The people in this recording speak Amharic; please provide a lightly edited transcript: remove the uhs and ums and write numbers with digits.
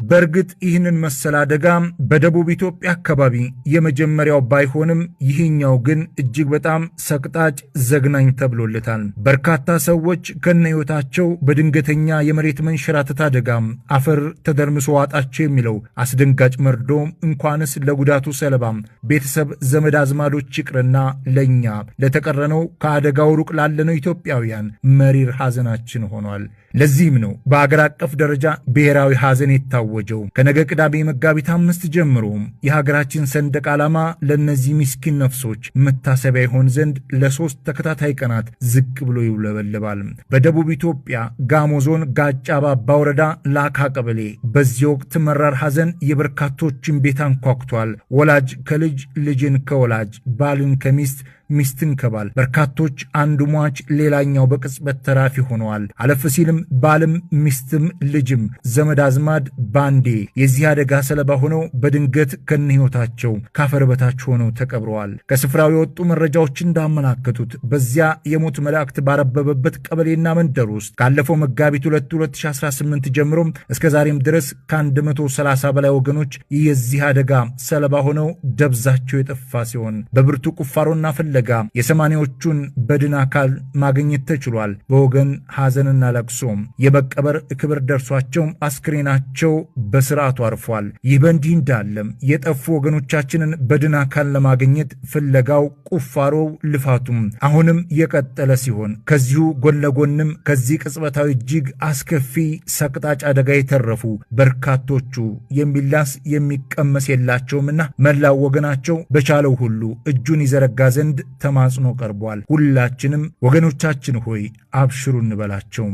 በእርግጥ ይህንን መሰል አደጋ በደቡብ ኢትዮጵያ አካባቢ የመጀመሪያው ባይሆንም ይህኛው ግን እጅግ በጣም ሰቅጣጭ ዘግናኝ ተብሎለታል። በርካታ ሰዎች ከነህይወታቸው በድንገተኛ የመሬት መንሸራተት አደጋ አፈር ተደርምሶ ዋጣቸው የሚለው አስደንጋጭ መርዶ እንኳንስ ለጉዳቱ ሰለባ ቤተሰብ ዘመድ አዝማዶች ይቅርና ለኛ ለተቀረነው ከአደጋው ሩቅ ላለነው ኢትዮጵያውያን መሪር ሐዘናችን ሆኗል። ለዚህም ነው በአገር አቀፍ ደረጃ ብሔራዊ ሐዘን የታወጀው። ከነገ ቅዳሜ መጋቢት 5 ጀምሮ የሀገራችን ሰንደቅ ዓላማ ለነዚህ ምስኪን ነፍሶች መታሰቢያ ይሆን ዘንድ ለ3 ተከታታይ ቀናት ዝቅ ብሎ ይውለበለባል። በደቡብ ኢትዮጵያ ጋሞ ዞን ጋጫ ባባ ወረዳ ላካ ቀበሌ በዚህ ወቅት መራር ሐዘን የበርካቶችን ቤት አንኳኩቷል። ወላጅ ከልጅ፣ ልጅን ከወላጅ፣ ባልን ከሚስት፣ ሚስትን ከባል፣ በርካቶች አንዱ ሟች ሌላኛው በቅጽበት ተራፊ ሆነዋል። አለፍ ሲልም ባልም ሚስትም ልጅም ዘመድ አዝማድ ባንዴ የዚህ አደጋ ሰለባ ሆነው በድንገት ከነህይወታቸው ካፈር በታች ሆነው ተቀብረዋል። ከስፍራው የወጡ መረጃዎች እንዳመላከቱት በዚያ የሞት መላእክት ባረበበበት ቀበሌና መንደር ውስጥ ካለፈው መጋቢት 2 2018 ጀምሮ እስከ ዛሬም ድረስ ከ130 በላይ ወገኖች የዚህ አደጋ ሰለባ ሆነው ደብዛቸው የጠፋ ሲሆን በብርቱ ቁፋሮና ፍለጋ የሰማኒዎቹን በድን አካል ማግኘት ተችሏል። በወገን ሐዘንና ለቅሶ የመቀበር ክብር ደርሷቸው አስክሬናቸው በስርዓቱ አርፏል። ይህ በእንዲህ እንዳለም የጠፉ ወገኖቻችንን በድን አካል ለማግኘት ፍለጋው፣ ቁፋሮው፣ ልፋቱም አሁንም የቀጠለ ሲሆን ከዚሁ ጎን ለጎንም ከዚህ ቅጽበታዊ እጅግ አስከፊ ሰቅጣጭ አደጋ የተረፉ በርካቶቹ የሚላስ የሚቀመስ የላቸውምና መላው ወገናቸው በቻለው ሁሉ እጁን ይዘረጋ ዘንድ ተማጽኖ ቀርቧል። ሁላችንም ወገኖቻችን ሆይ አብሽሩ እንበላቸው።